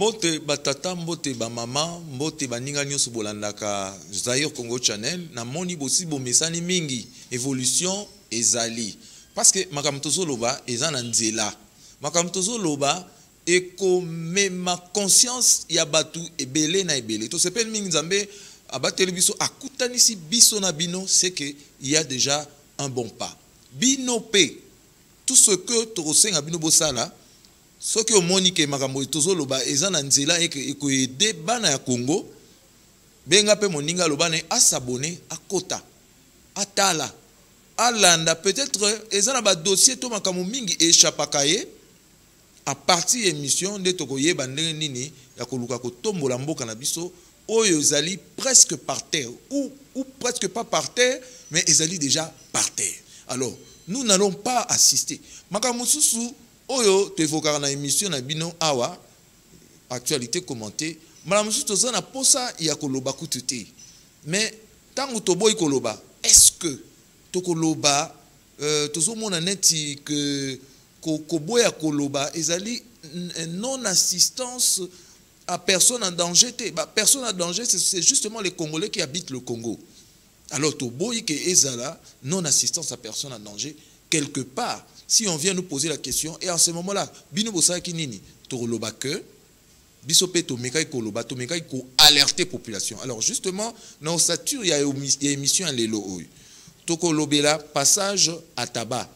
Mbote batata, mbote ba mama, mbote baninga nyoso bolandaka Zaire Congo Channel, na moni bosi bomesani mingi, évolution ezali. Parce que makamtozo loba ezana nzela. Makamtozo loba eko me ma conscience ya batu ebele na ebele. To sepel mingi nzambe abateli biso akutanisi biso na bino, c'est que il y a déjà un bon pas. Bino pe tout ce que tokosenga bino bosala, ce que omoni ke makambo tozo loba ezana nzela eko ede bana ya Congo, benga pe moninga loba ne asabone akota atala alanda peut-être ezana ba dossier to makambo mingi échappaka ye à partir émission de tokoye bandenge nini ya koluka ko tombola mboka na biso oyo ezali presque par terre ou presque pas par terre mais ezali déjà par terre. Alors nous n'allons pas assister makambo susu oyo te évoquera na émission na bino awa actualité commentée makambo susu tozana posa ya koloba kututé mais tango toboyi koloba est-ce que tokoloba tozomona neti que koboya koloba ezali non assistance à personne en danger. Personne en danger, c'est justement les Congolais qui habitent le Congo. Alors toboyi ke ezala non assistance à personne en danger quelque part. Si on vient nous poser la question et en ce moment-là bino bosa kinini tokoloba que biso pe to mekai koloba to mekai ko alerter population. Alors justement dans stature il y a émission à lelo oyo tokolobela passage à tabac.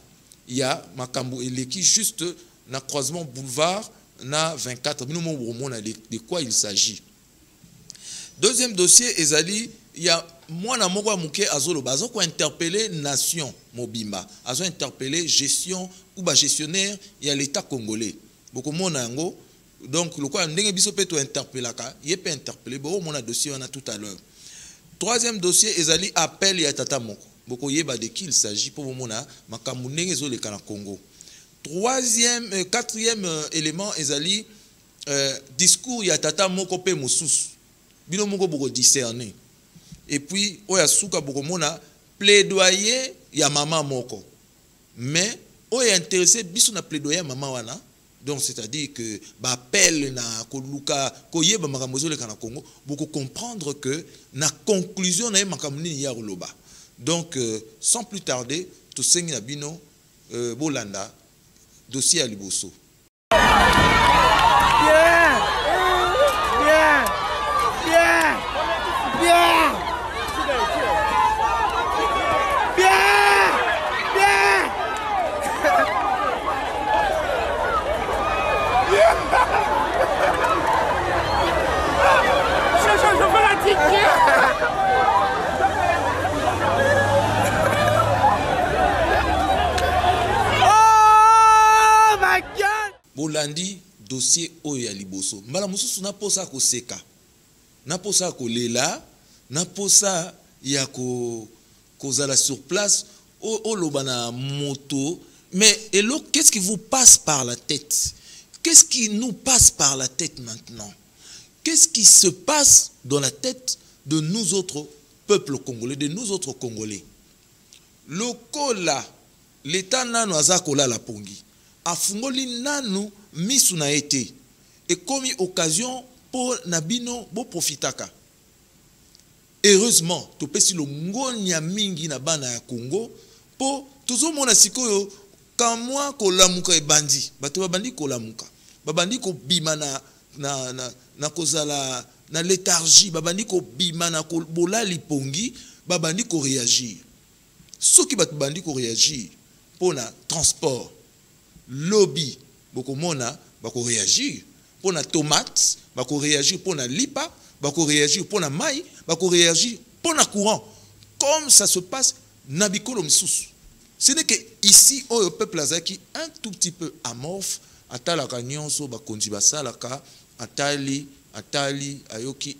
Il y a makambo eleki juste na croisement boulevard na 24 de quoi il s'agit. Deuxième dossier ezali il y a mwana moko amuke azoloba azoko interpeller nation mobimba azo interpeller gestion ou ba gestionnaire il y a l'état congolais boko mona yango donc le quoi ndenge biso pe to interpellaka yepe interpeller bo mona dossier on a tout à l'heure. Troisième dossier ezali appel ya tata moko boko yeba de qui il s'agit pour mona makambo ndenge ezoleka na Congo. Quatrième élément ezali discours ya tata moko pe mosusu bino moko boko discerner. Et puis oya suka boko mona plaidoyer ya mama moko mais oya intéressé biso na plaidoyer ya mama wana. Donc c'est-à-dire que ba appel na koluka koyeba makambo ezoleka na Congo boko comprendre que na conclusion na makambo nini ya loba. Donc sans plus tarder to sengi na bino bolanda dossier à liboso. Bien, bien, bien, bien, bien, bien. Je veux la ticket. Bolandi dossier oya liboso. Mbala mususu na posa ko seka. Na posa ko lela, na posa ya ko zala sur place o lobana moto. Mais elo, qu'est-ce qui vous passe par la tête? Qu'est-ce qui nous passe par la tête maintenant? Qu'est-ce qui se passe dans la tête de nous autres peuples congolais, de nous autres Congolais? Le kola, l'État nano azakola la pongi. Afungoli nanu misu na été et comme occasion pour nabino bo profitaka. Heureusement to pesi lo ngonya mingi na bana ya Congo po tozo mona sikoyo kamwa ko lamuka e bandi bato babandi ko lamuka babandi ko bima na kozala na léthargie babandi ko bima na ko bolali pongi babandi ko réagir soki bato bandi ko réagir pour na transport lobby boko mona bako réagir pour na tomate bako réagir pour na lipa bako réagir pour na mai bako réagir pour na courant comme ça se passe na bikolo msusu. Ce n'est que ici au peuple azaki un tout petit peu amorphe atalaka nyonso bakonzi basalaka atali ayoki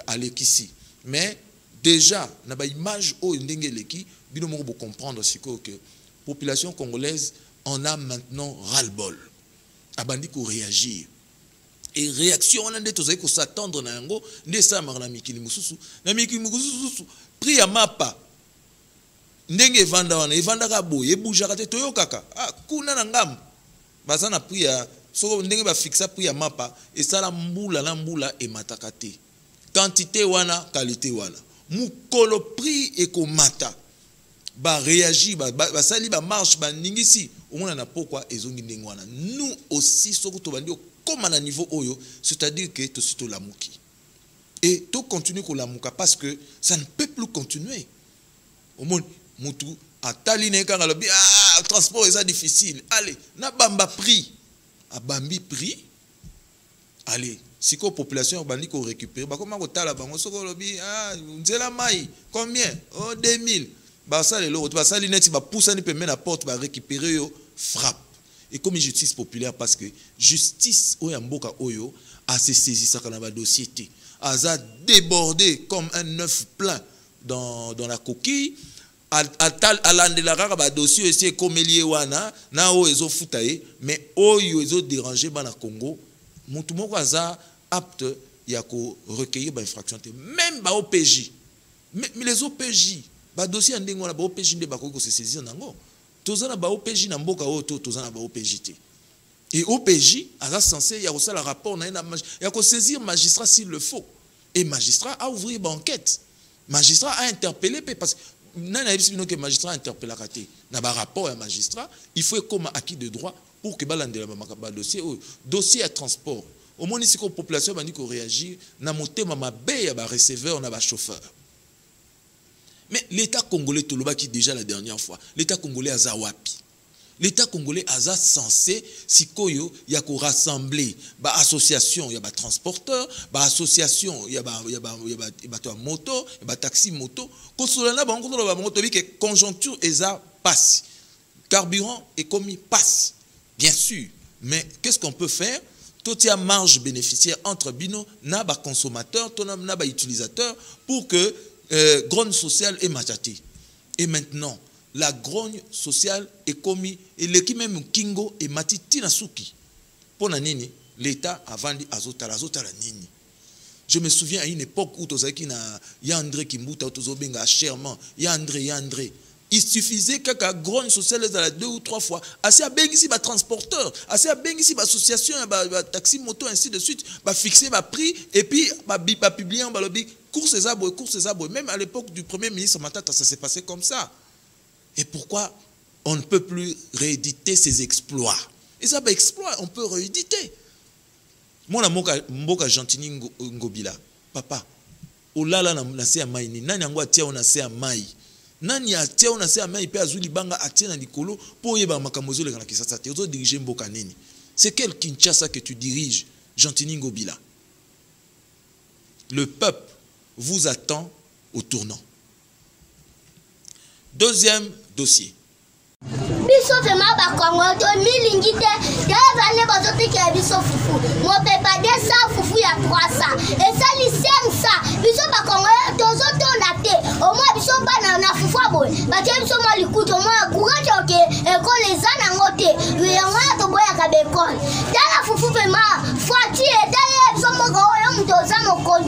alekisi mais déjà na ba image o ndenge leki bino moko bo comprendre siko que population congolaise on a maintenant ras-le-bol. Abandi ko réagir. Et réaction on a ndé tozali ko s'attendre na yango ndé sa marana mikili mususu. Na mikili mususu pri ya mapa. Ndenge evanda wana evanda ka boye ebujaka te toyo kaka. Ah kuna na ngam. Bazana pri soko ndenge ba fixa prix ya mapa et ça la mbula na mbula e matakate quantité wana qualité wana mukolo prix e ko mata ba réagir ba sali ba marche ba ningisi omona na pourquoi ezongi ndenge wana nous aussi soko to bandi comme à niveau oyo c'est-à-dire que to sito la muki et to continue ko la muka parce que ça ne peut plus continuer omona mutu atali ne kanga lobi transport est difficile allez na bamba prix a bambi prix allez si ko population bandi ko récupérer ba comment ko tala bango soko lobi nzela mai combien 2000 ba ça le ba ça lineti ba poussa ni pembe na porte ba récupérer yo frappe et comme justice populaire parce que justice oya mboka oyo a se saisi ça kana ba dossier té a débordé comme un œuf plein dans la coquille à l'andelara ba dossier aussi comme lié wana na o ezo futaye mais oyo ezo déranger bana Congo mutu moko aza apte ya ko recueillir ba infraction même ba OPJ mais les OPJ ba dossier ndengo na ba OPJ nde ba ko se saisir nango tozana ba OPJ na mboka o to tozana ba OPJ te et OPJ aza censé ya ko sala rapport na ya ko saisir magistrat s'il le faut et magistrat a ouvrir ba enquête magistrat a interpellé parce que nana ebisino que magistrat interpellé raté na ba rapport ya magistrat il faut comme acquis de droit pour que balandela ba dossier à transport au moins ici que population bandi ko réagir na motema mabe ya ba receveur na ba chauffeur mais l'état congolais tolobaki déjà la dernière fois l'état congolais aza wapi l'état congolais aza censé sikoyo ya ko rassembler ba association ya ba transporteur ba association ya ba moto ba taxi moto ko solana ba ngolo ba moto bi que conjoncture eza passe carburant et commis passe bien sûr mais qu'est-ce qu'on peut faire tout y a marge bénéficiaire entre bino na ba consommateur to na ba utilisateur pour que grogne sociale est matati et maintenant la grogne sociale est commis et l'équipe même Kingo et Matiti Nasuki. Pour nini l'État a vendu azotala nini. Je me souviens à une époque où tozaki na ya André Kimbuta tozobenga chèrement ya André. Il suffisait que la grogne sociale est 2 ou 3 fois. Assez à bengisi ba transporteur, assez à bengisi ba association ba taxi moto ainsi de suite, ba fixer ba prix et puis ba publier en balobi course des arbres. Même à l'époque du premier ministre Matata ça s'est passé comme ça. Et pourquoi on ne peut plus rééditer ces exploits? Et ça, exploit, on peut rééditer. Moi, mboka Gentini Ngobila, papa, olala na se amaini, nani yango atia ona se amai. Nani atia ona se amai pe azuli banga atia na likolo po yeba makambo zo le kana kisasa te. Ozo diriger mboka nini? C'est quel Kinshasa que tu diriges, Gentini Ngobila? Le peuple vous attend au tournant. Deuxième dossier. Biso vraiment ba Congo to milingi te devane bazote ke biso fufu mo pe pa 200 fufu ya 300 et ça li 500 biso ba Congo tozo to na te au moins biso ba na fufu boy ba te biso mo likuto mo courage ke école ezana ngote yango to boya ka be école dala fufu vraiment fati et dala biso mo go yo mtoza moko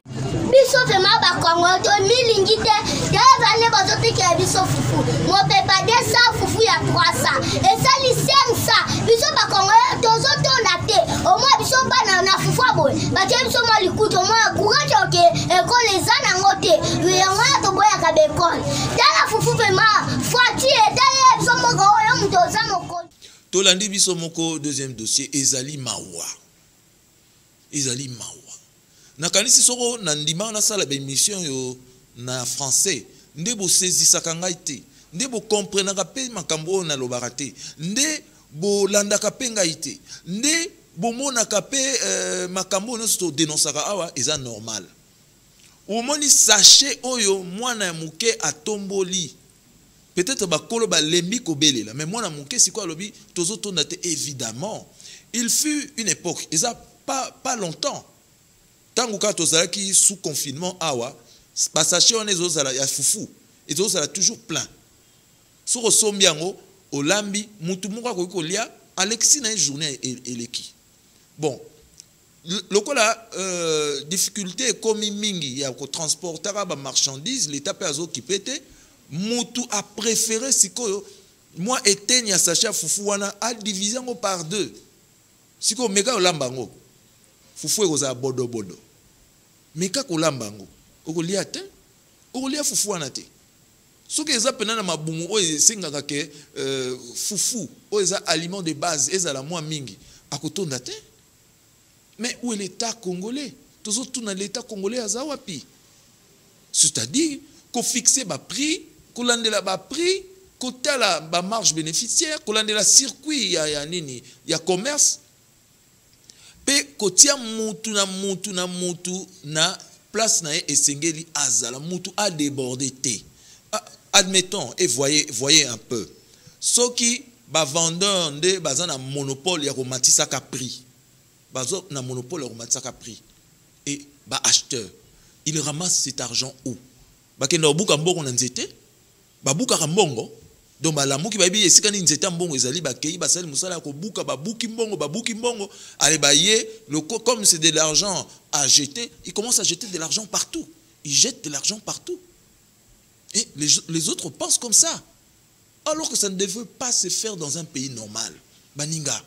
biso vraiment ba Congo to milingi te devane bazote ke biso fufu mo pe pa 200 fufu ya 300 et ça li 500 biso ba Congo tozo to na te au moins biso ba na fufu boy ba te biso mo likuto mo courage ke école ezana ngote yango to boya ka be école dala fufu vraiment fati et dala biso mo go yo mtoza moko tolandi biso moko deuxième dossier ezali mawa nakanisi soko na ndima na sala ba émission yo na français ndebo saisissaka ngai te ndebo comprenaka pe makambo na lobaka te nde bo landaka pe ngai te nde bomonaka pe makambo nyonso to dénonçaka awa eza normal omoni sachet oyo mwana ya muke atomboli peut-être bakolo balembi kobelela mais mwana muke siko alobi tozotonda te évidemment il fut une époque eza pas longtemps tango ka tozalaki sous confinement awa ba sachet on ezozala ya fufu ezozala toujours plein soko sombi yango olambi mutu moko akoki kolia Alexis na une journée eleki bon lokola difficulté komi mingi ya ko transporter ba marchandise l'état pe azo kipete mutu a préféré sikoyo moi etenya sachet fufu wana a diviser ngo par 2 siko meka olamba ngo fufu ekoza bodo bodo meka kolamba ngo okolia te okolia fufu wana te soki eza pena na mabumu oyo esengaka ke fufu oyo eza aliment de base ezala mwa mingi akotonda te. Mais où est l'État congolais? Toujours tout dans l'État congolais à Zawapi. C'est-à-dire qu'on fixe le prix, qu'on lande la prix, qu'on ait la marge bénéficiaire, qu'on lande la circuit, il y a commerce. Et qu'on tient moutou na place na esengeli azala moutou a débordé. Admettons et voyez un peu. Ceux qui ba vendeur de bazan un monopole ya ko matisa ka prix. Bazo na monopole ko matisa ka prix. Et ba acheteur, il ramasse cet argent où? Ba ke na buka mbongo na nzete, ba buka ka mbongo. Donc ba lamuki ba bi esika ni nzete mbongo ezali ba kei ba sel musala ko buka ba buki mbongo, allez ba ye le comme c'est de l'argent à jeter, il commence à jeter de l'argent partout. Il jette de l'argent partout. Et les autres pensent comme ça. Alors que ça ne devait pas se faire dans un pays normal. Baninga.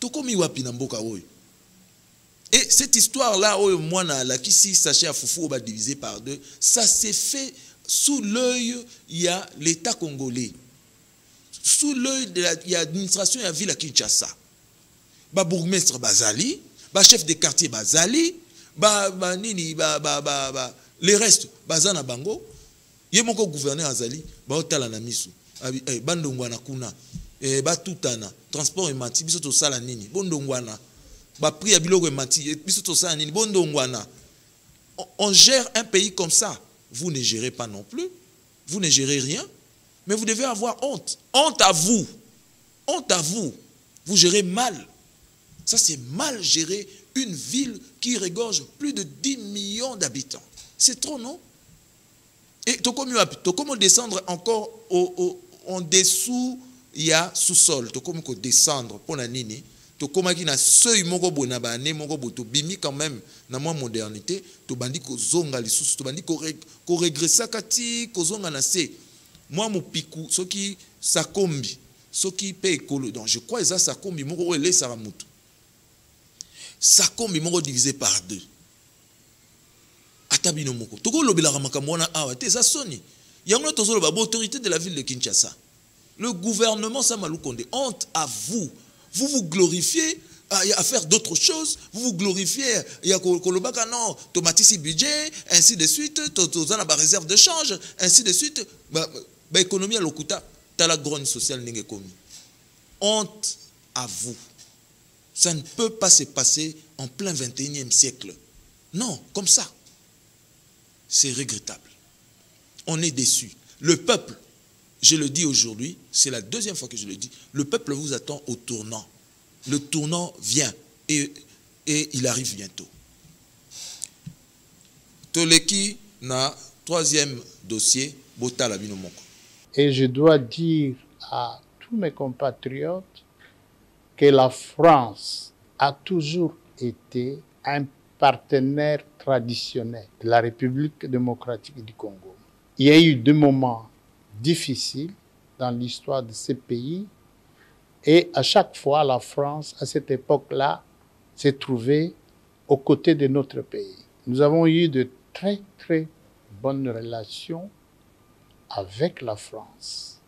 Tokomi wapi na mboka oyo. Et cette histoire-là, moi, qui si sachet à Foufou va diviser par deux, ça s'est fait sous l'œil, il y a l'État congolais. Sous l'œil de l'administration, il y a la ville à Kinshasa. Ba bourgmestre Bazali, ba chef de quartier Bazali, les restes, Bazana Bango, yemoko gouverneur Azali, ba otala na misu, bandongwana kuna, ba tutana, transport et mati, biso to sala nini, bondongwana. On gère un pays comme ça. Vous ne gérez pas non plus. Vous ne gérez rien. Mais vous devez avoir honte. Honte à vous. Honte à vous. Vous gérez mal. Ça, c'est mal gérer une ville qui regorge plus de 10 millions d'habitants. C'est trop, non? Et comment descendre encore en dessous, il y a sous-sol. Comment descendre pour la nini? Comment qui na seuil moko bona ba né moko boto bimi quand même na moi modernité to bandi ko zonga lisusu to bandi ko regressa kati ko zonga na se moi mo piku soki sakombi soki pe ekolo donc je crois ça sakombi moko ele sara mutu sakombi moko divisé par deux atabino moko to ko lobela makambo na awa te ça soni yango to zo ba autorité de la ville de Kinshasa le gouvernement Samalou Konde honte à vous. Vous vous glorifiez à faire d'autres choses. Vous vous glorifiez. Il y a Kolobaka, non, tomatisi budget, ainsi de suite. Tozana ba réserve de change, ainsi de suite. Ba économie à l'okuta, t'as la grogne sociale n'engé commis. Honte à vous. Ça ne peut pas se passer en plein 21e siècle. Non, comme ça. C'est regrettable. On est déçu. Le peuple, je le dis aujourd'hui, c'est la deuxième fois que je le dis, le peuple vous attend au tournant. Le tournant vient et il arrive bientôt. Toleki na troisième dossier, Botala Binomoko. Et je dois dire à tous mes compatriotes que la France a toujours été un partenaire traditionnel de la République démocratique du Congo. Il y a eu des moments difficile dans l'histoire de ce pays et à chaque fois la France à cette époque-là s'est trouvée aux côtés de notre pays. Nous avons eu de très très bonnes relations avec la France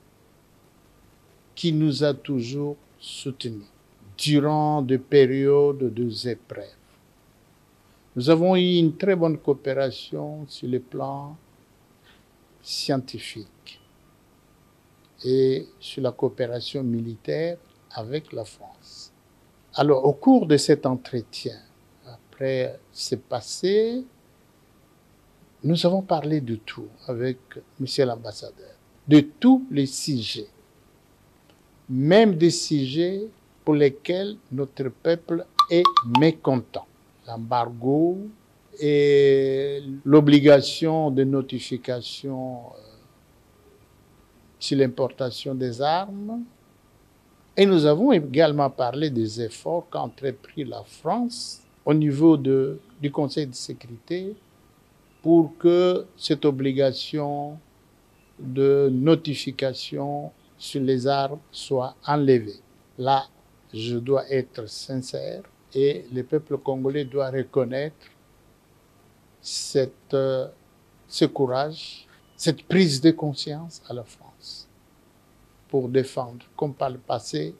qui nous a toujours soutenus durant des périodes de épreuves. Nous avons eu une très bonne coopération sur le plan scientifique et sur la coopération militaire avec la France. Alors, au cours de cet entretien, après ce passé, nous avons parlé de tout avec M. l'ambassadeur, de tous les sujets, même des sujets pour lesquels notre peuple est mécontent. L'embargo et l'obligation de notification sur l'importation des armes. Et nous avons également parlé des efforts qu'a entrepris la France au niveau du Conseil de sécurité pour que cette obligation de notification sur les armes soit enlevée. La je dois être sincère et le peuple congolais doit reconnaître ce courage, cette prise de conscience à la France pour défendre, comme par le passé,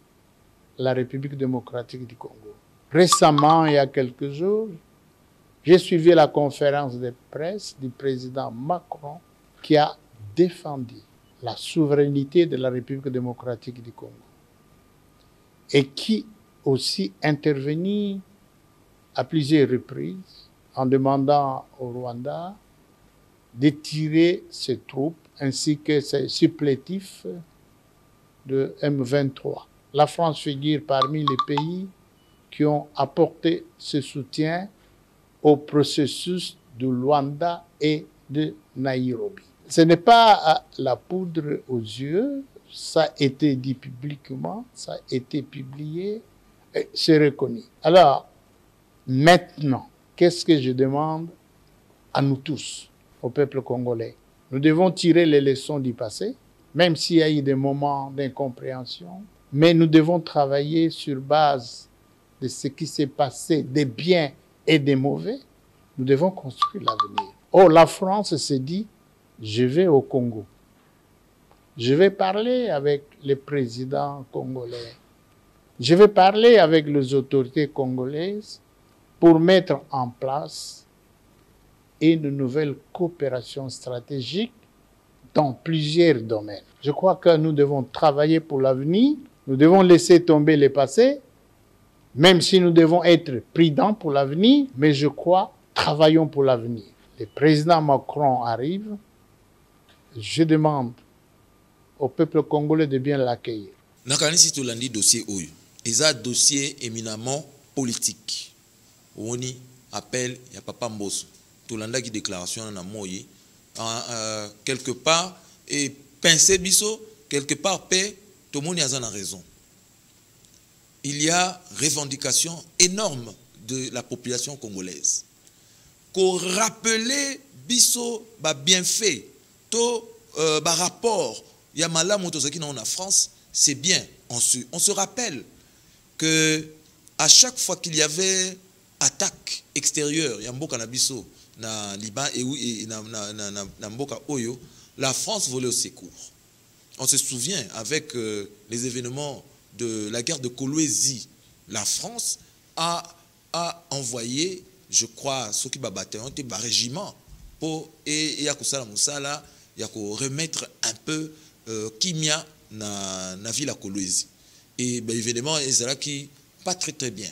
la République démocratique du Congo. Récemment, il y a quelques jours, j'ai suivi la conférence de presse du président Macron qui a défendu la souveraineté de la République démocratique du Congo et qui aussi intervenu à plusieurs reprises en demandant au Rwanda de tirer ses troupes ainsi que ses supplétifs de M23. La France figure parmi les pays qui ont apporté ce soutien au processus de Luanda et de Nairobi. Ce n'est pas la poudre aux yeux, ça a été dit publiquement, ça a été publié, c'est reconnu. Alors, maintenant, qu'est-ce que je demande à nous tous, au peuple congolais? Nous devons tirer les leçons du passé, même s'il y a eu des moments d'incompréhension, mais nous devons travailler sur base de ce qui s'est passé, des biens et des mauvais. Nous devons construire l'avenir. Oh, la France s'est dit, je vais au Congo. Je vais parler avec les présidents congolais. Je vais parler avec les autorités congolaises pour mettre en place une nouvelle coopération stratégique dans plusieurs domaines. Je crois que nous devons travailler pour l'avenir. Nous devons laisser tomber le passé, même si nous devons être prudents pour l'avenir, mais je crois, travaillons pour l'avenir. Le président Macron arrive. Je demande au peuple congolais de bien l'accueillir. Nakanisi tolandi dossier oyo. Eza dossier éminemment politique. Oni appel ya Papa Mbosso. Tolanda qui déclaration na moyi quelque part et penser biso quelque part paix tout le monde a raison. Il y a revendication énorme de la population congolaise. Qu'on rappeler biso ba bienfait to ba rapport ya malamu tozaki na France, c'est bien. On se rappelle que à chaque fois qu'il y avait attaque extérieure, ya mboka na biso na Liban et na mboka oyo, la France volait au secours. On se souvient avec les événements de la guerre de Kolwezi, la France a envoyé, je crois, ceux qui bataillon des régiments pour et remettre un peu kimia na ville à Kolwezi. Et ben, évidemment, Ezra qui pas très bien.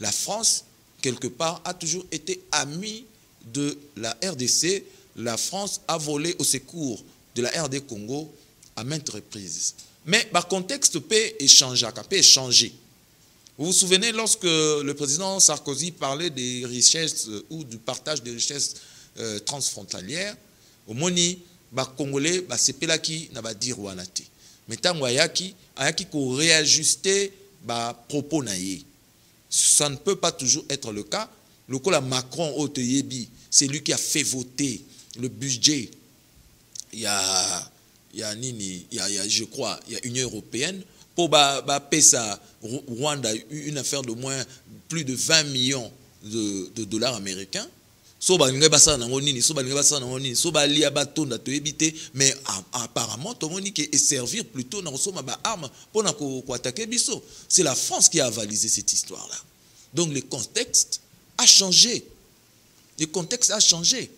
La France, quelque part, a toujours été amie de la RDC. La France a volé au secours de la RD Congo à maintes reprises. Mais le contexte peut changer. Vous vous souvenez lorsque le président Sarkozy parlait des richesses ou du partage des richesses transfrontalières, au moni, les Congolais, c'est là qui n'a pas dit Rwanati. Mais tant ayaki ko réajuster propos naïe. Ça ne peut pas toujours être le cas. Le coup la Macron au Teyebi, c'est lui qui a fait voter le budget. Il y a je crois, il y a Union européenne pour PESA Rwanda une affaire de moins plus de 20 millions de dollars américains. Mais apparemment, tout le monde qui est servir plutôt dans armes pour attaquer Bisso. C'est la France qui a avalisé cette histoire-là. Donc le contexte a changé. Le contexte a changé.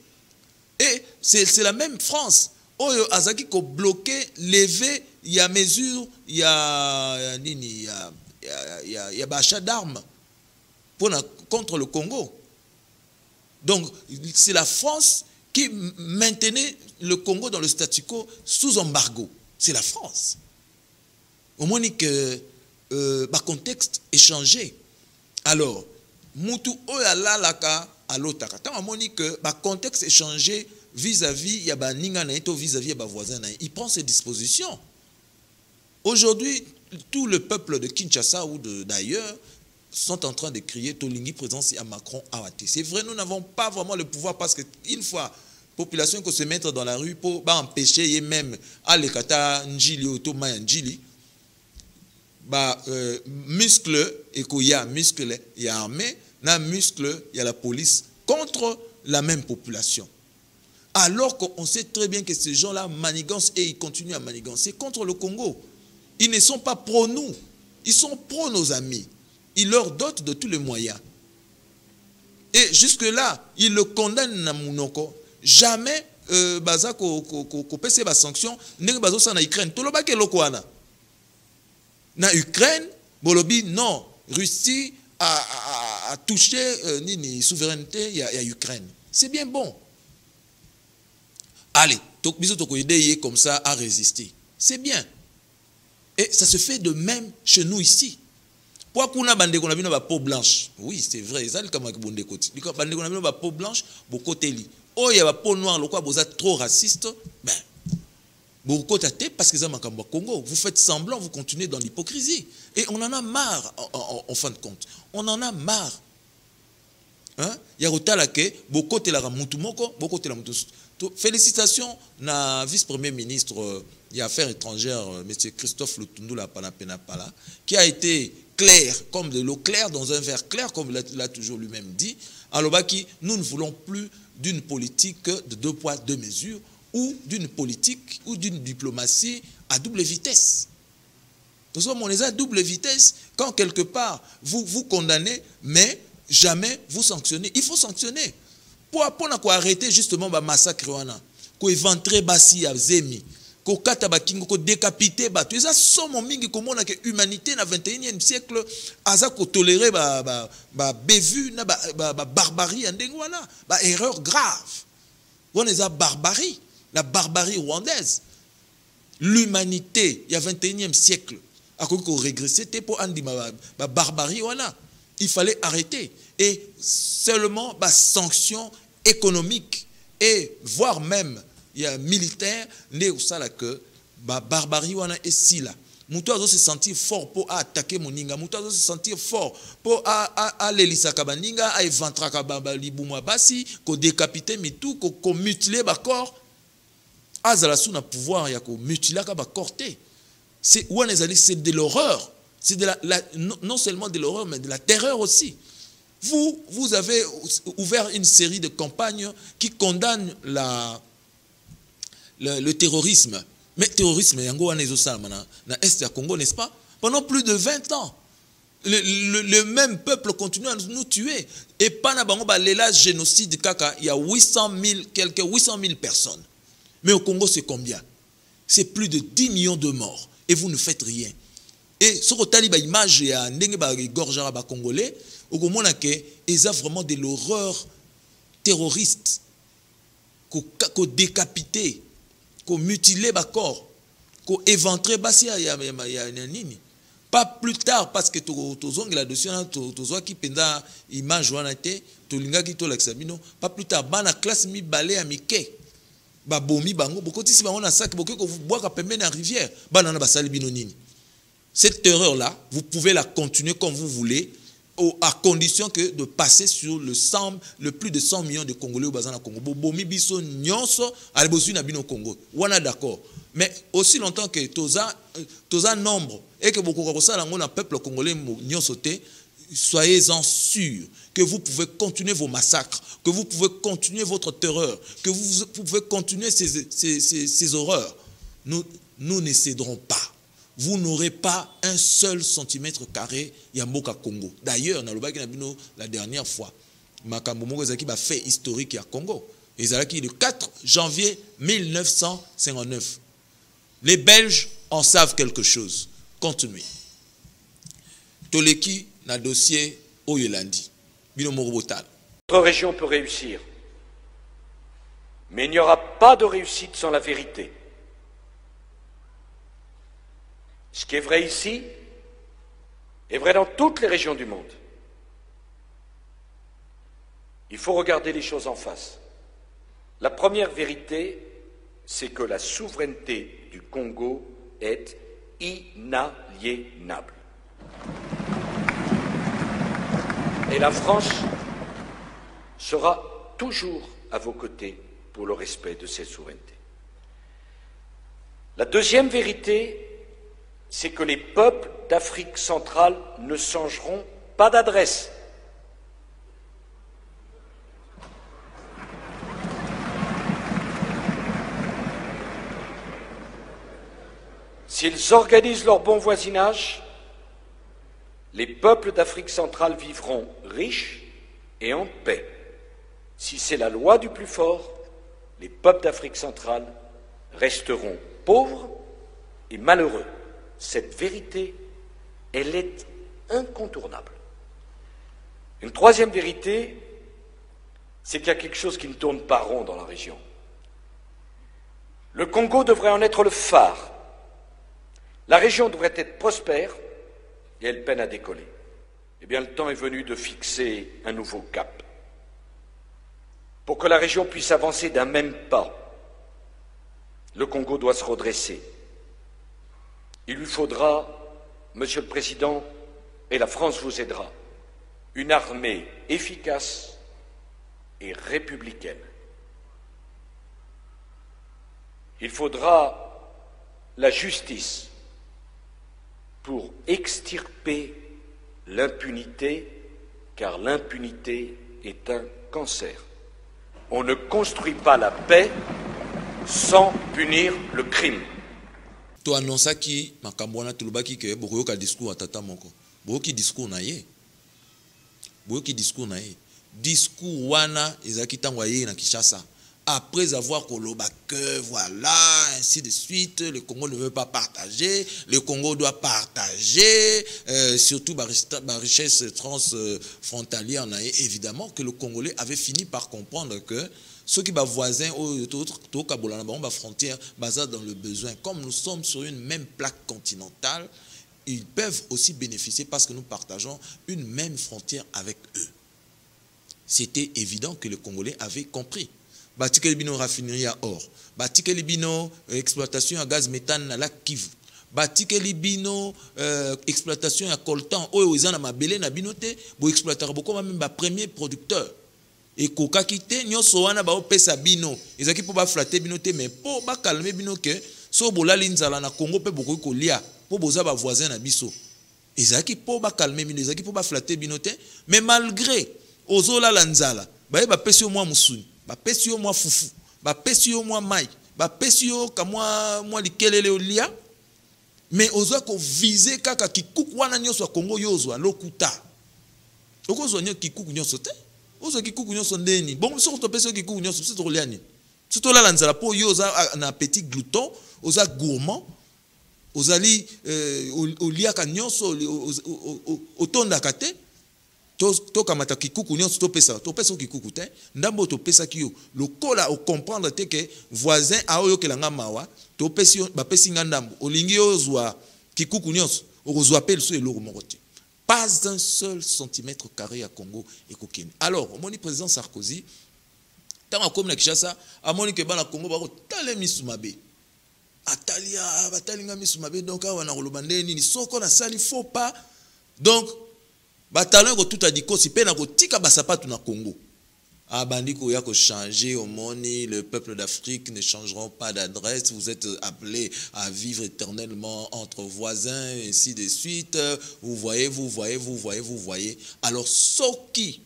Et c'est la même France. Oyo azaki ko bloquer, lever, il y a mesure, il y a achat d'armes contre le Congo. Donc, c'est la France qui maintenait le Congo dans le statu quo sous embargo. C'est la France. Au moins que le contexte est changé. Alors, Moutou Oyala Laka à l'Otaka. Tant à que le contexte est changé vis-à-vis, il y a Ninga Naito vis-à-vis de voisin. Il prend ses dispositions. Aujourd'hui, tout le peuple de Kinshasa ou d'ailleurs sont en train de crier Tolingi présence à Macron Awate. C'est vrai, nous n'avons pas vraiment le pouvoir parce qu'une fois la population qui se met dans la rue pour empêcher et même à l'Ekata Njili ou Toma Njili, muscle et qu'il y a muscle, il y a armée, na muscle, il y a la police contre la même population. Alors qu'on sait très bien que ces gens-là manigancent et ils continuent à manigancer contre le Congo. Ils ne sont pas pro nous, ils sont pro nos amis. Ils leur dotent de tous les moyens. Et jusque-là, ils le condamnent à Mounoko. Jamais baza ko pese ba sanction ndenge bazo sa na Ukraine. Toloba ke lokwana. Na Ukraine, bolobi non, Russie a touché ni souveraineté il y a Ukraine. C'est bien bon. Allez, biso toko aider comme ça à résister. C'est bien. Et ça se fait de même chez nous ici. Pourquoi qu'on a bandé qu'on a vu la peau blanche? Oui, c'est vrai. Ça le comme bondé côté. Bandé qu'on a vu la peau blanche, beaucoup teli. Oh, il y a la peau noire, le quoi, vous êtes trop raciste. Ben, beaucoup tâté parce que ça manque au Congo. Vous faites semblant, vous continuez dans l'hypocrisie. Et on en a marre, en fin de compte. On en a marre. Hein? Il y a autant là que beaucoup de la ramutumoko, beaucoup de la mutus. Félicitations na vice-premier ministre des Affaires étrangères, M. Christophe Lutundula Panapenapala, qui a été clair, comme de l'eau claire dans un verre clair, comme il l'a toujours lui-même dit. Alors, nous ne voulons plus d'une politique de 2 poids, 2 mesures, ou d'une politique, ou d'une diplomatie à double vitesse. Nous sommes à double vitesse quand quelque part vous condamnez, mais jamais vous sanctionnez. Il faut sanctionner. Pour arrêter justement le massacre, pour éventrer Bassi à Zemi, pour décapiter, ils sont mingi comme que l'humanité dans le 21e siècle a toléré la bévue, la barbarie, la erreur grave. On est à barbarie, la barbarie rwandaise. L'humanité, il y a 21e siècle, a régressé pour andi la barbarie, il fallait arrêter. Et seulement la sanction économique et voire même il y a militaire n'est ça là que la barbarie est si là. Moutou doit se sentir fort pour attaquer Moninga. Moutou doit se sentir fort pour aller l'Isakabaninga, à éventrer Kababalibouma Bassi, qu'on décapiter Mitou, qu'on mutiler le corps. Azalassou n'a pouvoir ya qu'on mutiler le corps. C'est de l'horreur. C'est non seulement de l'horreur, mais de la terreur aussi. Vous avez ouvert une série de campagnes qui condamnent le terrorisme. Mais le terrorisme, dans l'Est du Congo, n'est-ce pas? Pendant plus de 20 ans, le même peuple continue à nous tuer. Et pendant le génocide, il y a 800 000 personnes. Mais au Congo, c'est combien? C'est plus de 10 millions de morts. Et vous ne faites rien. Et ce que tu as l'image, il y a un gorgera congolais, au moment où ils ont vraiment de l'horreur terroriste, qu'on décapité, qu'on mutilé le corps, qu'on éventré, pas plus tard, parce que tu as là-dessus, tu as qui penda image, pas plus tard, dans la classe mi balé à Miké, bomi bango, beaucoup si on a ça, beaucoup que vous boire à pembe dans la rivière, banana basali binonini. Cette terreur-là, vous pouvez la continuer comme vous voulez, à condition que de passer sur le plus de 100 millions de Congolais au Bazan Congo. Bomi biso nyonso alibosu na bino Congo. On est d'accord. Mais aussi longtemps que toza nombre et que beaucoup comme ça dans peuple congolais nyonso te, soyez-en sûrs que vous pouvez continuer vos massacres, que vous pouvez continuer votre terreur, que vous pouvez continuer ces horreurs. Nous ne céderons pas. Vous n'aurez pas un seul centimètre carré Yamboka Congo. D'ailleurs, la dernière fois, Makambo Mongozaki a fait historique à Congo. Le 4 janvier 1959. Les Belges en savent quelque chose. Continuez. Toleki na dossier Oyelandi. Notre région peut réussir. Mais il n'y aura pas de réussite sans la vérité. Ce qui est vrai ici est vrai dans toutes les régions du monde. Il faut regarder les choses en face. La première vérité, c'est que la souveraineté du Congo est inaliénable. Et la France sera toujours à vos côtés pour le respect de cette souveraineté. La deuxième vérité, c'est que les peuples d'Afrique centrale ne changeront pas d'adresse. S'ils organisent leur bon voisinage, les peuples d'Afrique centrale vivront riches et en paix. Si c'est la loi du plus fort, les peuples d'Afrique centrale resteront pauvres et malheureux. Cette vérité, elle est incontournable. Une troisième vérité, c'est qu'il y a quelque chose qui ne tourne pas rond dans la région. Le Congo devrait en être le phare. La région devrait être prospère et elle peine à décoller. Eh bien, le temps est venu de fixer un nouveau cap. Pour que la région puisse avancer d'un même pas, le Congo doit se redresser. Il lui faudra, Monsieur le Président, et la France vous aidera, une armée efficace et républicaine. Il faudra la justice pour extirper l'impunité, car l'impunité est un cancer. On ne construit pas la paix sans punir le crime. To annonça ki makambwana tulubaki ke bokoyoka discours atata moko. Boyoki discours na ye. Boyoki discours na ye. Discours wana ezaki tango ye na Kinshasa. Après avoir koloba que voilà, ainsi de suite, le Congo ne veut pas partager, le Congo doit partager, surtout la richesse transfrontalière, évidemment que le Congolais avait fini par comprendre que ceux qui sont voisins ou d'autres, frontières basées dans le besoin, comme nous sommes sur une même plaque continentale, ils peuvent aussi bénéficier parce que nous partageons une même frontière avec eux. C'était évident que le Congolais avait compris. Batikeli bino raffinerie à or, batikeli bino exploitation à gaz méthane à la Kivu, batikeli bino exploitation à coltan oyo ezana mabele na binote bo exploiter beaucoup même ba premier producteur et koka kité nyonso wana ba opesa bino ezaki po ba flatter binote mais po ba calmer bino ke so bolali nzala na Congo pe bokoki kolia po boza ba voisin na biso ezaki po ba calmer bino ezaki po ba flatter binote mais malgré ozola la nzala ba pesi yo mwa musuni ba pesi yo mwa fufu ba pesi yo mwa mai ba pesi yo ka mwa likelele olia mais ozwa ko viser kaka kikuku wana nyonso Congo yozwa lokuta okozwa nyo kikuku nyonso te ozwa kikuku nyonso ndeni bon so to pesi yo kikuku nyonso so to liani so to la nzala po yoza na petit glouton oza gourmand ozali olia ka nyonso otonda kate to kamata kikuku nyonso to pesa kikuku te ndambo to pesa kiyo lokola o comprendre te que voisin a oyo kelanga mawa to pesi ba pesi ngandambo olingi ozwa kikuku nyonso okozwa pe so eloko moko te pas un seul centimètre carré à Congo et kokeni. Alors moni président Sarkozy tanga comme na Kinshasa amoni ke bana Congo bako tale misumabe atalia batalinga misumabe donc awa na koloba ndeni ni soko na sali faux pas donc batalon ko tout a dit ko si pe na ko tika basapatu na Congo abandi ko ya ko changer au moni le peuple d'Afrique ne changeront pas d'adresse vous êtes appelés à vivre éternellement entre voisins ainsi de suite vous voyez alors soki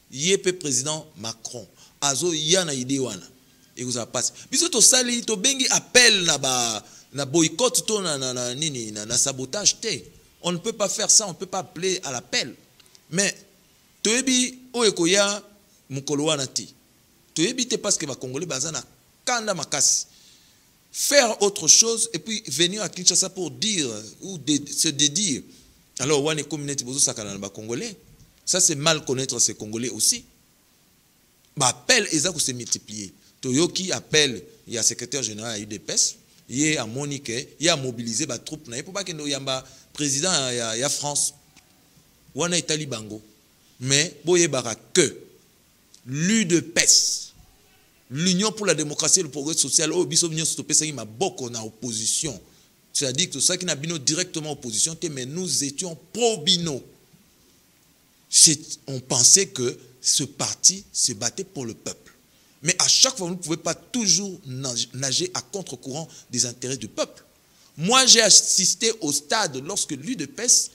yepé président Macron azo yana idée wana et vous a passé biso to sali to bengi appel na boycott to na nini na sabotage te. On ne peut pas faire ça, on ne peut pas appeler à l'appel. Mais, toyebi oekoya mukolo wana ti. Toyebi te parce que va Congolais bazana kanda makasi. Faire autre chose et puis venir à Kinshasa pour dire ou se dédire. Alors wane communauté bozo sakana na ba Congolais. Ça c'est mal connaître ces Congolais aussi. Ba appel eza ko se multiplier. Toyoki appelle, il y a secrétaire général à UDPS, il y a Monique, il y a mobilisé ba troupe na pour pas que yamba président ya France wana Italie bango mais boye bara que l'UDPS l'Union pour la démocratie et le progrès social au biso bino stopé ça ma boko na opposition c'est-à-dire que ça qui n'a bino directement opposition mais nous étions pro bino on pensait que ce parti se battait pour le peuple mais à chaque fois vous ne pouvez pas toujours nager à contre-courant des intérêts du peuple. Moi, j'ai assisté au stade lorsque l'UDPS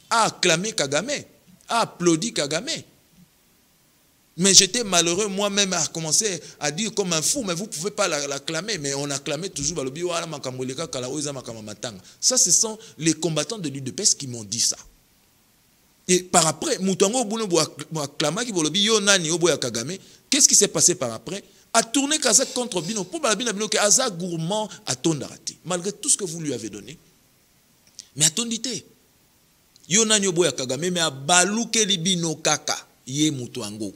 a acclamé Kagame, a applaudi Kagame. Mais j'étais malheureux moi-même à commencer à dire comme un fou, mais vous ne pouvez pas l'acclamer. Mais on acclamait toujours. Ça, ce sont les combattants de l'UDPS qui m'ont dit ça. Et par après, qu'est-ce qui s'est passé par après? A tourné Kazak contre Bino. Pour Bino que Aza gourmand a tondarati. Malgré tout ce que vous lui avez donné. Mais attendez. Yonani Oboya Kagame, mais a balouke li Bino Kaka. Yé Mutuango.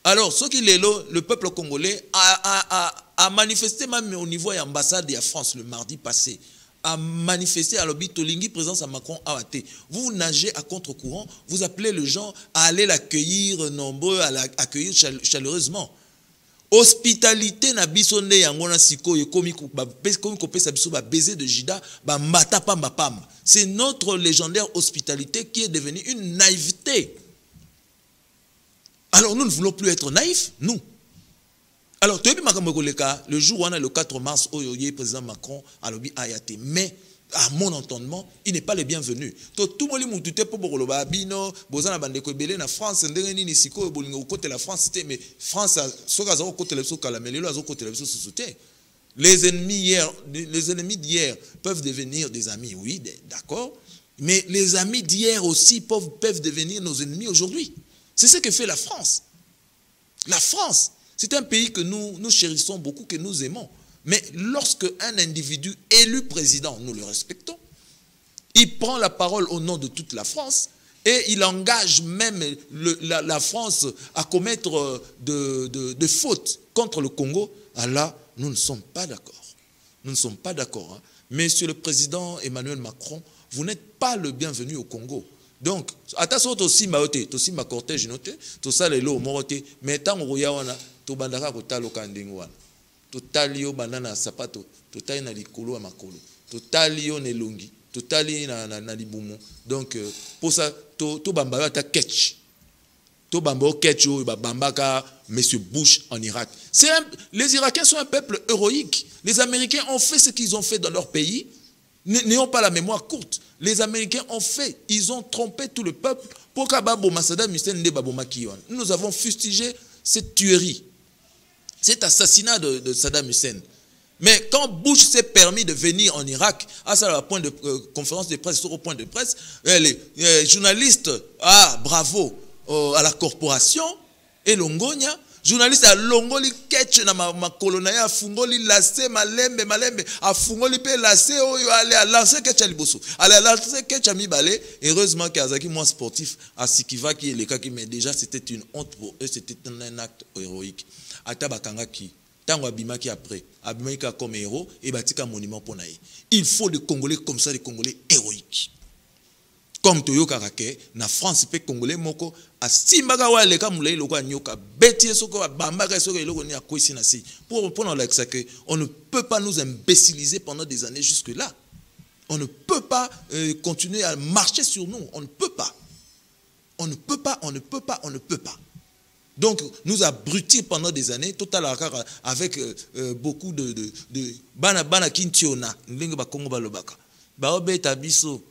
Alors, ce qu'il est là, le peuple congolais a manifesté même au niveau de l'ambassade de la France le mardi passé, a manifesté à l'objet Tolingi présence à Macron Awate. Vous nagez à contre-courant, vous appelez les gens à aller l'accueillir nombreux, à l'accueillir chaleureusement. Hospitalité na bisonde yangona siko yekomi kopesa biso ba baiser de Jida ba mata pamba pamba. C'est notre légendaire hospitalité qui est devenue une naïveté. Alors nous ne voulons plus être naïfs, nous. Alors, le jour où on a le 4 mars, le président Macron a lobby Ayate. Mais, à mon entendement, il n'est pas le bienvenu. Tout le monde est pour le Bino, Bozana Bandeko Belé, la France, Ndengeni Siko, Bolingo, côté la France, mais France, Sogazo, côté la Sokala, mais les côté la société. Les ennemis d'hier peuvent devenir des amis, oui, d'accord. Mais les amis d'hier aussi peuvent devenir nos ennemis aujourd'hui. C'est ce que fait la France. La France, c'est un pays que nous chérissons beaucoup, que nous aimons. Mais lorsque un individu élu président, nous le respectons, il prend la parole au nom de toute la France et il engage même la France à commettre de fautes contre le Congo, alors nous ne sommes pas d'accord. Nous ne sommes pas d'accord. Hein. Monsieur le président Emmanuel Macron, vous n'êtes pas le bienvenu au Congo. Donc, attention aussi ma cortège noté, tout ça les lots moroté, mais tant royawana, to bandaka ko talo kandingwana. To talio banana sapato, to tali na likolo a makolo, to talio ne longi, to tali na libumu. Donc pour ça to bamba ta ketch. To bamba ketch o bambaka monsieur Bush en Irak. Les Irakiens sont un peuple héroïque. Les Américains ont fait ce qu'ils ont fait dans leur pays. N'ayons pas la mémoire courte. Les Américains ont fait, ils ont trompé tout le peuple pour qu'Ababo Saddam Hussein ne Baboma Kiyon. Nous avons fustigé cette tuerie, cet assassinat de Saddam Hussein. Mais quand Bush s'est permis de venir en Irak, à sa point de conférence de presse, au point de presse, les journalistes, bravo à la corporation, et Longonia, journaliste a longoli ketch na makolona ya fungoli lase malembe a fungoli pe lase oyo ale a lancer ketch à liboso ale a lancer ketch à mibale. Heureusement qu'Azaki moins sportif à Sikiva qui est le cas qui mais déjà c'était une honte pour eux, c'était un acte héroïque. Ata bakanga ki tango abimaki après abimaki comme héros et batika monument pour naï. Il faut des Congolais comme ça, des Congolais héroïques. Comme Toyo Karake, na France pe Congolais moko a simbaga wa leka mulai loko nyoka beti soko bambaka soko loko ni akwisi na si pour l'ex que on ne peut pas nous imbéciliser pendant des années jusque là. On ne peut pas continuer à marcher sur nous, on ne peut pas. On ne peut pas. Donc nous abrutir pendant des années total avec beaucoup de bana kintiona ndenge ba Kongo balobaka. Baobeta biso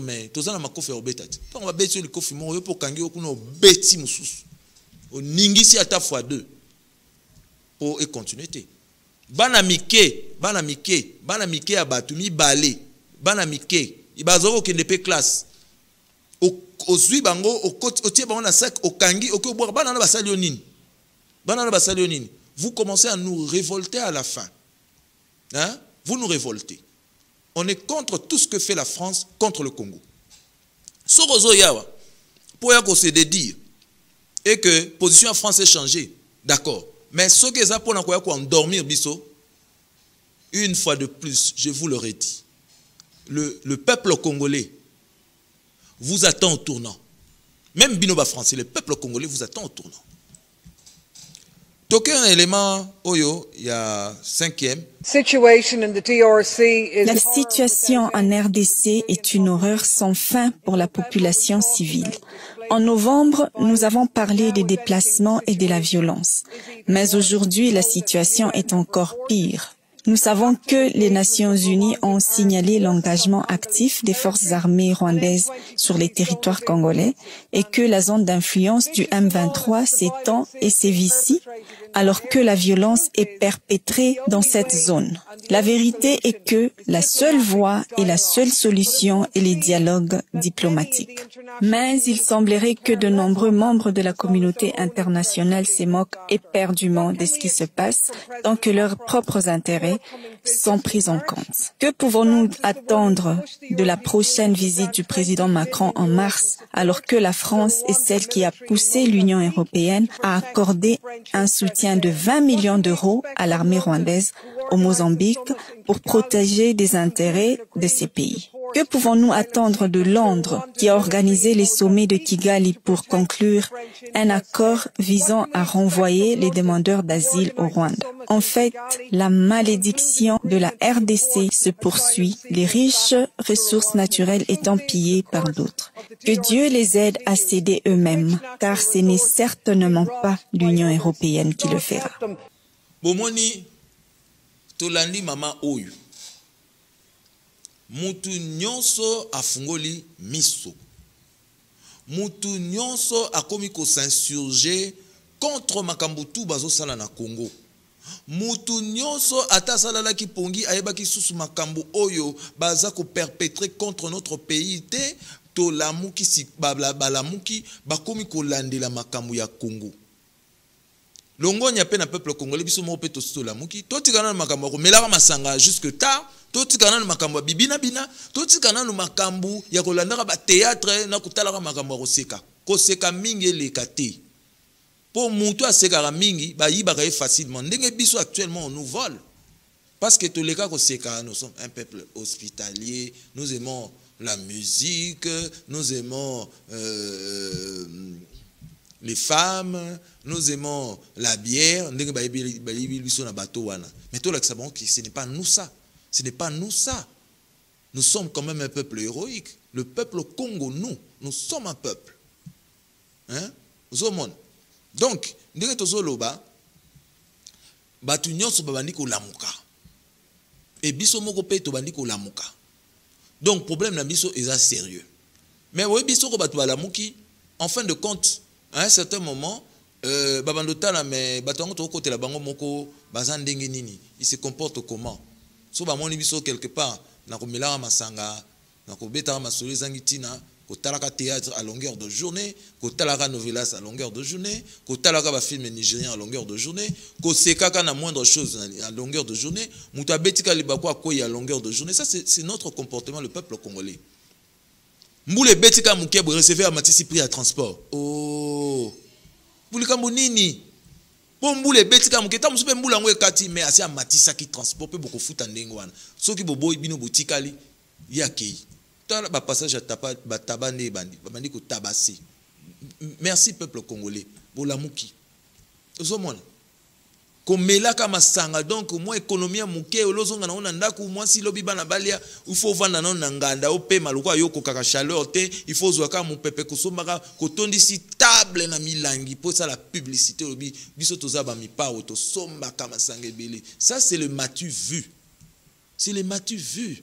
mais tozana makofi obeta donc ba beti le kofi mo yo pokangi okuno beti mususu oningisi ata fois 2 pour et continuité bana mike ya batumi balé bana mike ibazoko kende pe classe ozui bango otie bango na sac okangi okobwa bana na basali nini vous commencez à nous révolter à la fin, hein, vous nous révoltez. On est contre tout ce que fait la France contre le Congo. Sorozo yawa, pour y se dédire, et que position en France est changée, d'accord. Mais ce que ça pour endormir biso, une fois de plus, je vous l'aurais dit, le peuple congolais vous attend au tournant. Même Binoba français, le peuple congolais vous attend au tournant. Aucun élément, il y a 5e. La situation en RDC est une horreur sans fin pour la population civile. En novembre, nous avons parlé des déplacements et de la violence. Mais aujourd'hui, la situation est encore pire. Nous savons que les Nations Unies ont signalé l'engagement actif des forces armées rwandaises sur les territoires congolais et que la zone d'influence du M23 s'étend et sévit alors que la violence est perpétrée dans cette zone. La vérité est que la seule voie et la seule solution est les dialogues diplomatiques. Mais il semblerait que de nombreux membres de la communauté internationale se moquent éperdument de ce qui se passe tant que leurs propres intérêts sont pris en compte. Que pouvons-nous attendre de la prochaine visite du président Macron en mars, alors que la France est celle qui a poussé l'Union européenne à accorder un soutien de 20 millions d'euros à l'armée rwandaise au Mozambique pour protéger des intérêts de ces pays? Que pouvons-nous attendre de Londres, qui a organisé les sommets de Kigali pour conclure un accord visant à renvoyer les demandeurs d'asile au Rwanda? En fait, la malédiction de la RDC se poursuit, les riches ressources naturelles étant pillées par d'autres. Que Dieu les aide à céder eux-mêmes, car ce n'est certainement pas l'Union européenne qui le fera. Bomoni, tolandi mama oyo. Mutu nyonso afungoli miso. Mutu nyonso akomi ko s'insurger contre makambutu bazo sala na Congo. Mutu nyonso ata salala ki pongi ayeba ki susu makambu oyo baza ko perpétrer contre notre pays te to lamuki si balamuki bakomi ko landela makambu ya Congo. Longonya pe na peuple congolais biso mo pe to sto lamuki to tikana na makambu ko melaka masanga jusque tard. Toti kana makambo bibina bina, toti kana makambo ya kolandaka ba théâtre na kutalaka makambo koseka. Koseka mingi lekate. Pour mutu aseka mingi ba yibaka facilement. Ndenge biso actuellement on nous vole. Parce que tous les cas koseka, nous sommes un peuple hospitalier, nous aimons la musique, nous aimons les femmes, nous aimons la bière, ndenge ba yibi biso na bateau wana. Mais tout là que ce n'est pas nous ça. Ce n'est pas nous ça. Nous sommes quand même un peuple héroïque. Le peuple Congo, nous sommes un peuple. Hein? Donc, ndenge tozoloba, batu nyonso babandi ko lamuka. Et biso moko pe to bandi ko lamuka. Donc, problème na biso est sérieux. Mais oui, biso ko batu balamuki, en fin de compte, à un certain moment, babandota mais batango to côté la bango moko bazandenge nini, il se comporte comment? So ba moni biso quelque part na ko melaka masanga na ko betaka masolo zangitina ko talaka théâtre à longueur de journée ko talaka novelas à longueur de journée ko talaka ba film nigérien à longueur de journée ko sekaka na moindre chose à longueur de journée muta betika libako akoyi à longueur de journée. Ça c'est notre comportement le peuple congolais. Mboule betika mukebo recevoir à matisi prix à transport. Oh bulikambo nini? Pour mboule betika muketa musupe mbula ngwe kati mais asi amatisa ki transport pe boko futa ndenge wana soki boboy bino botikali yakei tala ba passage à tabane bandi ko tabasser. Merci peuple congolais bolamuki ozomona komelaka masanga. Donc moi économie muke olozonga na ona ndaku moi si lobi bana balia il faut vanda na nganda ope maluko ayoko kaka chaleur te il faut zwaka mu pepe kosombaka kotondi si table na milangi pour ça la publicité lobi biso toza ba mi pa auto somba kama sanga belé. Ça c'est le matu vu. C'est le matu vu.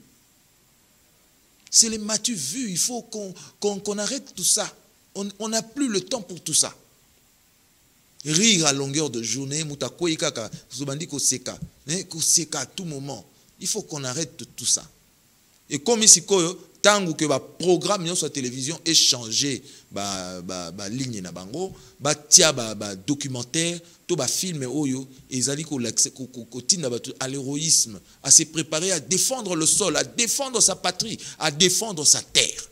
C'est le matu vu. Il faut qu'on arrête tout ça. On n'a plus le temps pour tout ça. Rire à longueur de journée, mutakoyi kaka, zobandi ko seka à tout moment. Il faut qu'on arrête tout ça. Et comme ici koyo, tangu que ba programme sur la télévision est changé, ba ligne na bango, ba tia ba documentaire, to ba film oyo, ezali ko l'accès ko tinda ba à l'héroïsme, à se préparer à défendre le sol, à défendre sa patrie, à défendre sa terre.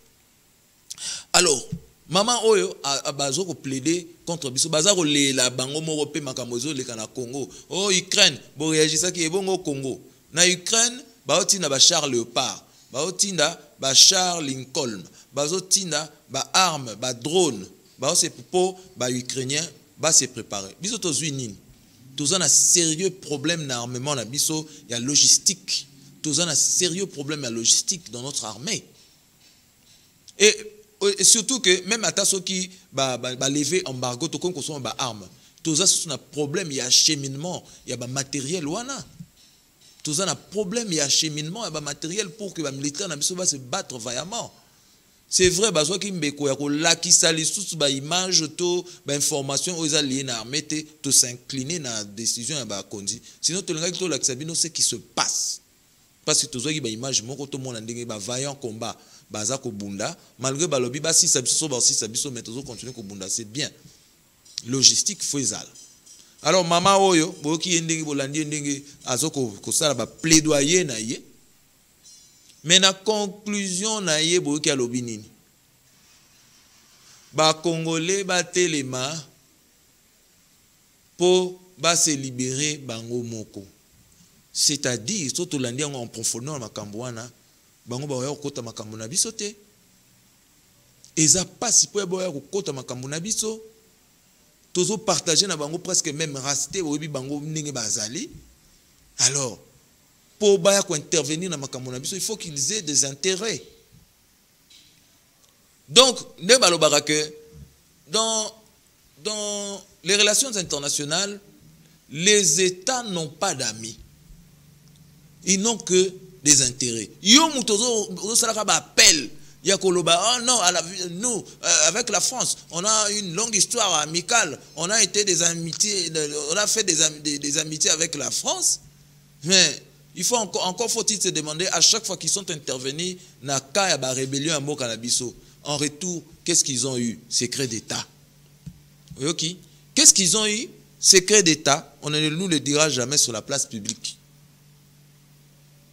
Alors maman oyo bazo ko plaider contre biso bazako le la bango moko pe makamozo le kana Congo. Oh Ukraine bo réagissa ki ebongo Congo. Na Ukraine ba otinda ba char Léopard, ba otinda ba char Lincoln, ba otinda ba arme, ba drone, ba se popo ba ukrainien ba se préparer. Biso tozui nini? Tozana un sérieux problème d'armement na biso, il y a logistique. Tozana un sérieux problème de logistique dans notre armée. Et surtout que même à ceux qui lever embargo, tout comme armes, tout ça c'est un problème, il y a acheminement, il y a matériel ouana. Tout ça, un problème et acheminement et matériel pour que les militaires va se battre vaillamment. C'est vrai, bazo ki mbeko ya ko lakisa lisusu ba image to ba information aux alliés na armée to s'incliner na décision ya ba kondi. Sinon to lenga to lakisa bino ce qui se passe. Parce que tozo ki ba image moko to mona ndenge ba vaillant combat baza ko bunda malgré ba lobby ba si ça biso ba si ça biso mais tozo continuer ko bunda, c'est bien. Logistique faisal. Alors mama oyo boki ndenge bolandi ndenge azoko ko sala ba plaidoyer na ye. Mais la conclusion na ye boki alobi nini? Ba Congolais ba telema po ba se libérer bango moko. C'est-à-dire soto landi en profondeur makambo wana bango ba yo kota makambo na biso te. Eza pas si po ba yo kota makambo na biso. Tozo partager na bango presque même raceté obi bango ndenge bazali. Alors pour intervenir dans makambo na biso, il faut qu'ils aient des intérêts. Donc, dans les relations internationales, les États n'ont pas d'amis. Ils n'ont que des intérêts. Appel. Oh non, nous, avec la France, on a une longue histoire amicale. On a été des amitiés, on a fait des amitiés avec la France. Mais il faut encore faut-il se demander à chaque fois qu'ils sont intervenus na ka ya ba rébellion à Mokanabiso. En retour, qu'est-ce qu'ils ont eu? Secret d'État. Okay? Qu'est-ce qu'ils ont eu? Secret d'État. On ne nous le dira jamais sur la place publique.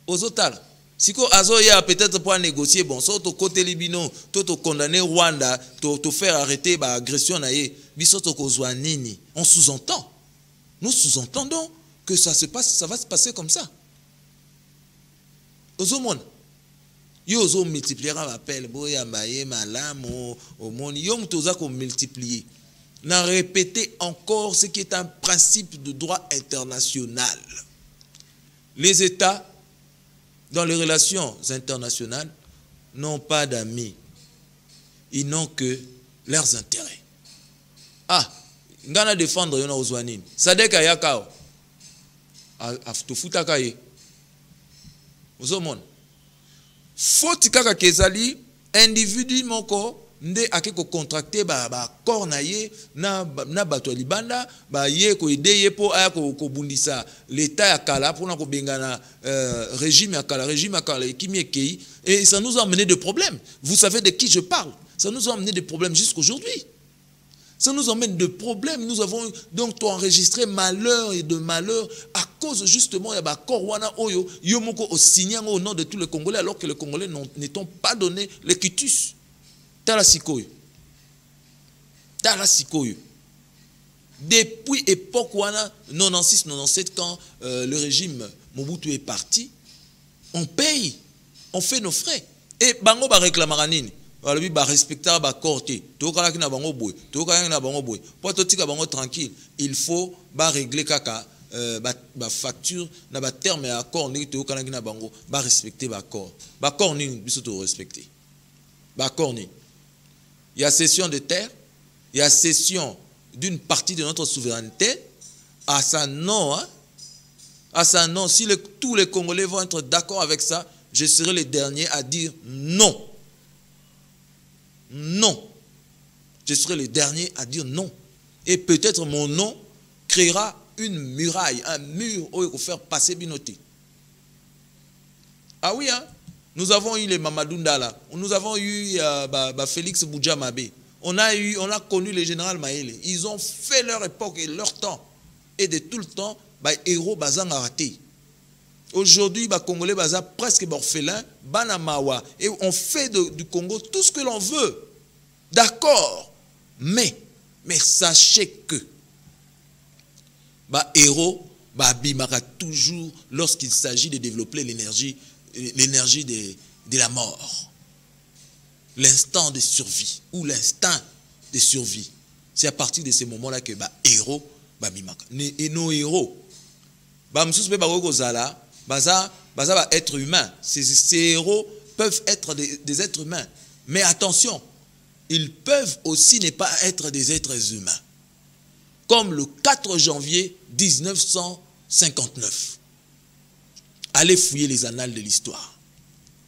Aux autres, si ko azoya peut-être pour négocier, bon, soit au côté libino, tout condamner Rwanda, tout faire arrêter ba agression na ye, biso to kozwa nini. On sous-entend. Nous sous-entendons que ça va se passer comme ça. Ozomon yo ozo multiplier l'appel boya maye malam au monde yo mtoza ko multiplier na répéter encore ce qui est un principe de droit international. Les États dans les relations internationales n'ont pas d'amis, ils n'ont que leurs intérêts. Ah ngana défendre yona ozwanini sadeka yakao afutufuta kaye faut kaka kezali individu moko nde akeko contracter ba accord na ye na bato libanda ba ye ko aider po aya ko bundisa l'état ya kala pour na ko bengana régime ya kala ekimekei, et ça nous a amené des problèmes. Vous savez de qui je parle? Ça nous a amené des problèmes jusqu'aujourd'hui. Ça nous emmène de problèmes. Nous avons donc enregistré malheur et de malheur à cause justement de Korwana Oyo, Yomoko au signant au nom de tous les Congolais, alors que les Congolais n'ont pas donné le quitus. Talasikoyo. Depuis époque 96-97, quand le régime Mobutu est parti, on paye, on fait nos frais. Et Bango va réclamer à Nini. Alors, il va respecter la corté. Tout le monde pour tout bango tranquille. Il faut régler kaka facture na ba terme et accord ni to kana na bango ba respecter ba accord ni biso to respecter. Ba accord ni. Il y a cession de terre, il y a cession d'une partie de notre souveraineté à sa nom. À sa nom, si tous les Congolais vont être d'accord avec ça, je serai le dernier à dire non. Non. Je serai le dernier à dire non. Et peut-être mon nom créera une muraille, un mur où il faut faire passer Binoté. Ah oui, hein? Nous avons eu les Mamadou Ndala, nous avons eu Félix Boudjamabe, on a connu le général Maëlle. Ils ont fait leur époque et leur temps. Et de tout le temps, héros bazang a raté. Aujourd'hui, les Congolais sont presque orphelins, Banamawa, et on fait du Congo tout ce que l'on veut. D'accord. Mais sachez que héros, bimaka toujours lorsqu'il s'agit de développer l'énergie de la mort. L'instant de survie ou l'instinct de survie. C'est à partir de ce moment-là que héros, bimaka. Et nos héros, être humains. Ces héros peuvent être des êtres humains. Mais attention, ils peuvent aussi ne pas être des êtres humains. Comme le 4 janvier 1959. allez fouiller les annales de l'histoire.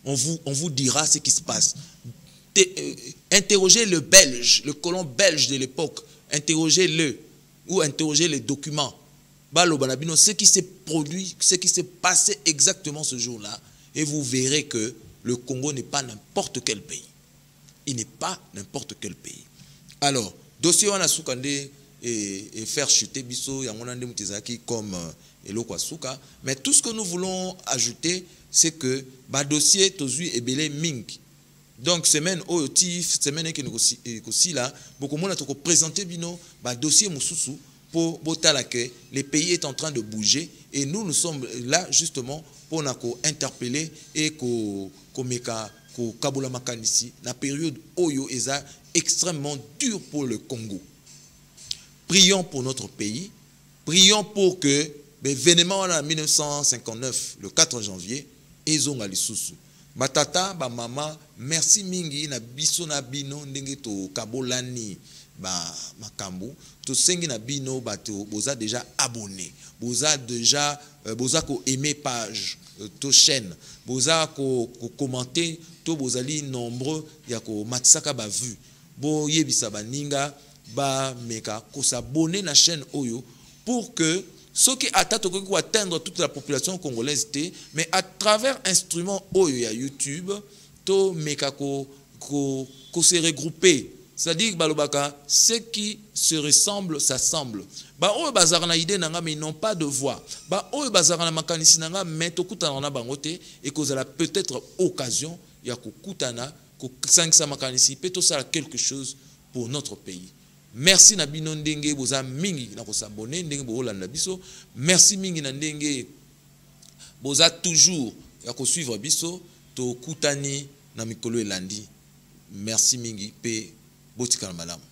On vous dira ce qui se passe. Interrogez le Belge, le colon belge de l'époque. Interrogez-le ou interrogez les documents. Ce qui s'est produit, ce qui s'est passé exactement ce jour-là. Et vous verrez que le Congo n'est pas n'importe quel pays. Il n'est pas n'importe quel pays. Alors, dossier on a soukande et faire chuter biso yangonande mutezaki comme eloko asuka. Mais tout ce que nous voulons ajouter, c'est que dossier tozui ebele ming. Donc semaine oyotif semaine qui nous là beaucoup monde a présenté bino dossier mususu pour botala que le pays est en train de bouger et nous sommes là justement pour interpeller et ko meka ko kabula makanisi la période oyo eza extrêmement dur pour le Congo. Prions pour notre pays, prions pour que l'événement en 1959 le 4 janvier ezonga lisusu. Batata, ba mama, merci mingi na biso na bino ndenge to kabolani makambu. To sengi na bino bato boza déjà abonné. Boza déjà boza ko aimer page to chaîne. Boza ko commenter to bozali nombreux ya ko matsaka ba vu. Bo yebisa baninga ba meka ko s'abonner na chaîne oyo pour que ceux qui attendent pour atteindre toute la population congolaise, mais à travers instruments oyo YouTube, to meka ko se regrouper. C'est-à-dire balobaka, ceux qui se ressemblent s'assemblent. Oyo bazarana idée nanga mais ils n'ont pas de voix. Oyo bazarana makanisi nanga mais to kutana na bangote et cause la peut-être occasion ya ko kutana ko 500 makanisi peut ça quelque chose pour notre pays. Merci na bino ndenge boza mingi na ko s'abonner ndenge bo landa biso. Merci mingi na ndenge boza toujours ya ko suivre biso to kutani na mikolo elandi. Merci mingi pe botika malamu.